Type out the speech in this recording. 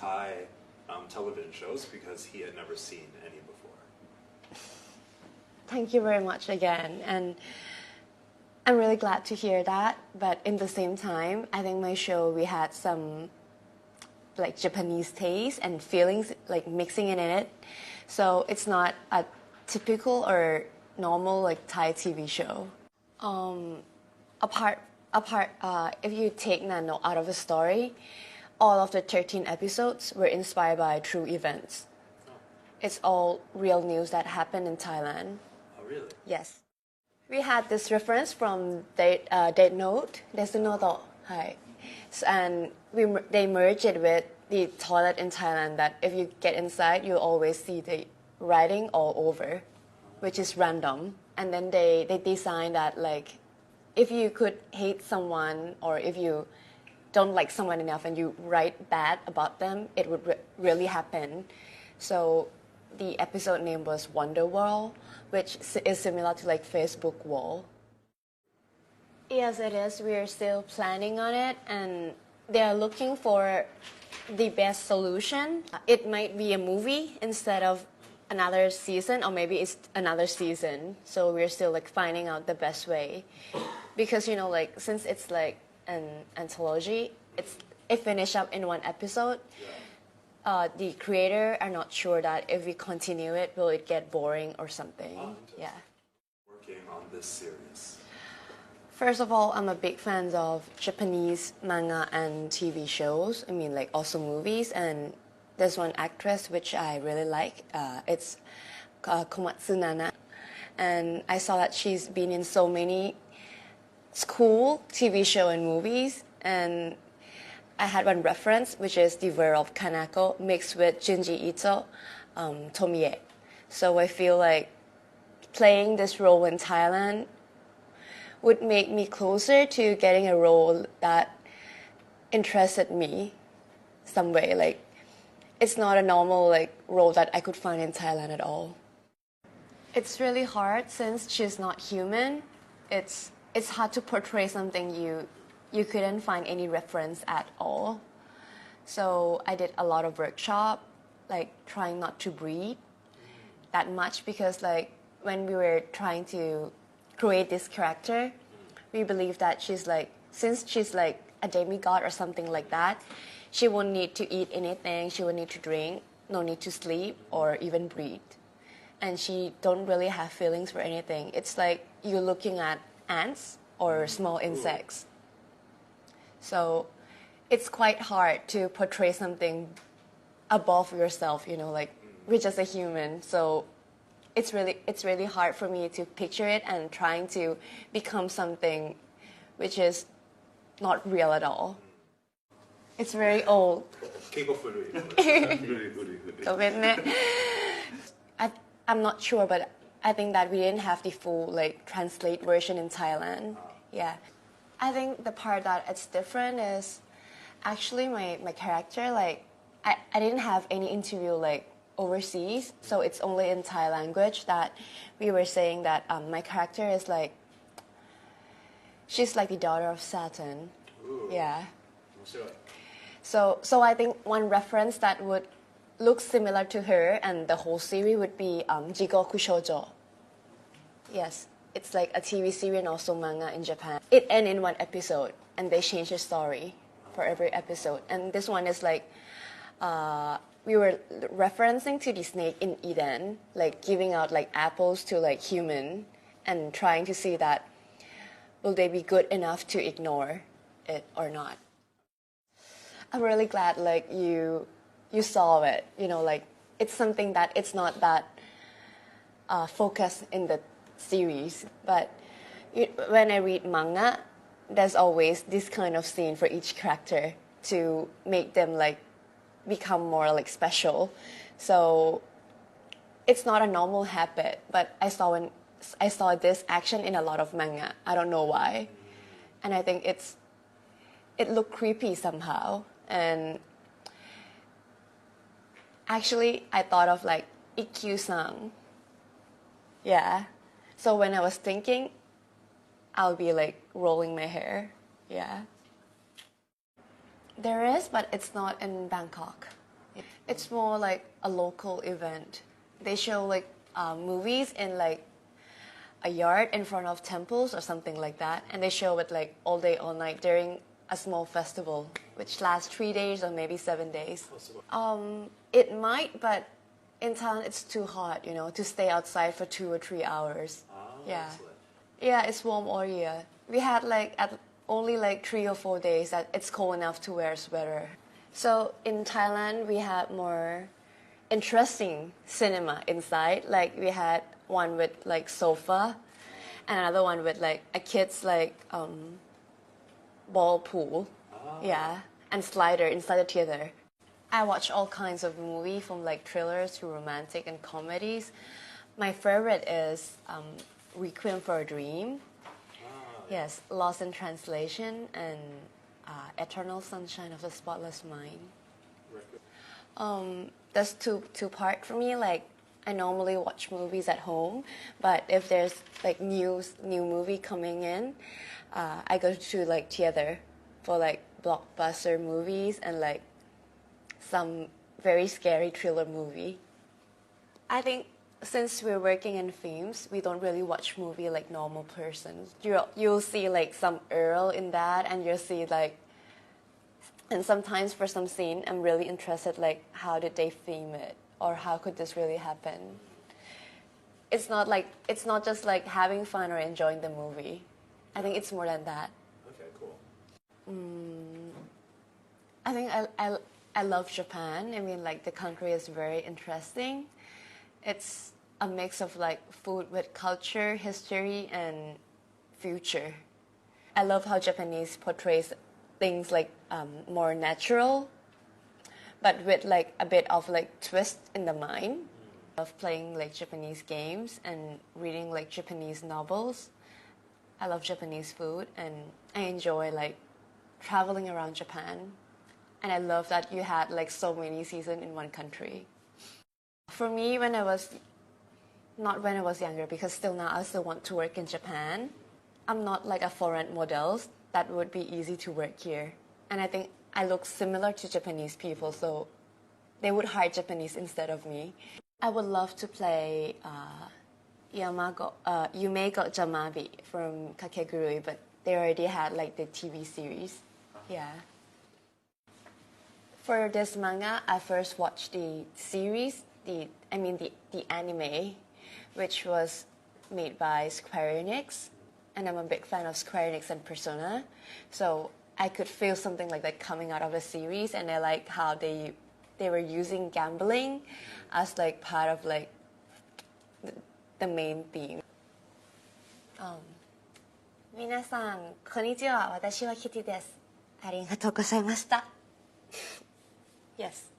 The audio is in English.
Thai television shows because he had never seen any before. Thank you very much again, and I'm really glad to hear that. But in the same time, I think my show, we had some like Japanese taste and feelings like mixing it in it. So it's not a typical or normal like Thai TV show. Apart, if you take Nanno out of the story, all of the 13 episodes were inspired by true events. It's all real news that happened in Thailand. Oh, really? Yes. We had this reference from Dead Note, Desu no To. Hi. And they merged it with the toilet in Thailand that if you get inside, you always see the writing all over, which is random. And then they designed that like, if you could hate someone or if you don't like someone enough and you write bad about them, it would really happen. So the episode name was Wonder Wall, which is similar to like Facebook wall. Yes, it is. We're still planning on it, and they are looking for the best solution. It might be a movie instead of another season, or maybe it's another season. So we're still like finding out the best way, because like since it's like an anthology, it finished up in one episode. The creator are not sure that if we continue it, will it get boring or something. Yeah. Working on this series. First of all, I'm a big fan of Japanese manga and TV shows. I mean, like also movies. And there's one actress which I really like. It's Komatsu Nana. And I saw that she's been in so many school TV show and movies. And I had one reference, which is the world of Kanako mixed with Junji Ito, Tomie. So I feel like playing this role in Thailand would make me closer to getting a role that interested me some way. Like, it's not a normal like role that I could find in Thailand at all. It's really hard since she's not human. It's hard to portray something you couldn't find any reference at all. So I did a lot of workshop, like trying not to breathe that much, because like when we were trying to create this character, we believe that since she's like a demigod or something like that, she won't need to eat anything, she won't need to drink, no need to sleep or even breathe. And she don't really have feelings for anything. It's like you're looking at ants or small insects. So it's quite hard to portray something above yourself, like we're just a human. So it's really hard for me to picture it and trying to become something which is not real at all. It's very old. I'm not sure, but I think that we didn't have the full like translate version in Thailand. Yeah. I think the part that it's different is actually my character, like I didn't have any interview like overseas, so it's only in Thai language that we were saying that my character is like, she's like the daughter of Saturn. Ooh. Yeah. Sure. So I think one reference that would look similar to her and the whole series would be Jigoku Shoujo. Yes, it's like a TV series and also manga in Japan. It ends in one episode and they change the story for every episode. And this one is like, we were referencing to the snake in Eden, like giving out like apples to like human and trying to see that will they be good enough to ignore it or not. I'm really glad like you saw it, like it's something that it's not that focused in the series, but when I read manga, there's always this kind of scene for each character to make them like become more like special. So it's not a normal habit, but I saw this action in a lot of manga. I don't know why, and I think it looked creepy somehow. And actually, I thought of like Ikkyu-san. Yeah. So when I was thinking, I'll be like rolling my hair. Yeah. There is, but it's not in Bangkok. It's more like a local event. They show like movies in like a yard in front of temples or something like that, and they show it like all day, all night during a small festival, which lasts 3 days or maybe 7 days. It might, but in town it's too hot, to stay outside for 2 or 3 hours. Yeah, Excellent. yeah, it's warm all year. We had like only like 3 or 4 days that it's cold enough to wear a sweater. So in Thailand we had more interesting cinema inside. Like we had one with like sofa, and another one with like a kid's like ball pool, yeah, and slider inside the theater. I watch all kinds of movies from like thrillers to romantic and comedies. My favorite is Requiem for a Dream. Yes, Lost in Translation and Eternal Sunshine of the Spotless Mind. That's two part for me. Like I normally watch movies at home, but if there's like new movie coming in, I go to like theater for like blockbuster movies and like some very scary thriller movie. I think since we're working in films, we don't really watch movie like normal persons. You'll see like some Earl in that, and you'll see like, and sometimes for some scene, I'm really interested like how did they film it, or how could this really happen? It's not just like having fun or enjoying the movie. I think it's more than that. Okay, cool. I think I love Japan. I mean, like the country is very interesting. It's a mix of like food with culture, history, and future. I love how Japanese portrays things like more natural, but with like a bit of like twist in the mind. Of playing like Japanese games and reading like Japanese novels. I love Japanese food, and I enjoy like traveling around Japan. And I love that you had like so many seasons in one country. For me, not when I was younger, because still now I still want to work in Japan. I'm not like a foreign model that would be easy to work here. And I think I look similar to Japanese people, so they would hire Japanese instead of me. I would love to play Yume Go Jamabi from Kakegurui, but they already had like the TV series. Yeah. For this manga, I first watched the series, the anime, which was made by Square Enix, and I'm a big fan of Square Enix and Persona, so I could feel something like that coming out of the series, and I like how they were using gambling as like part of like the main theme. 皆さん、こんにちは。私はキティです。ありがとうございました。Yes.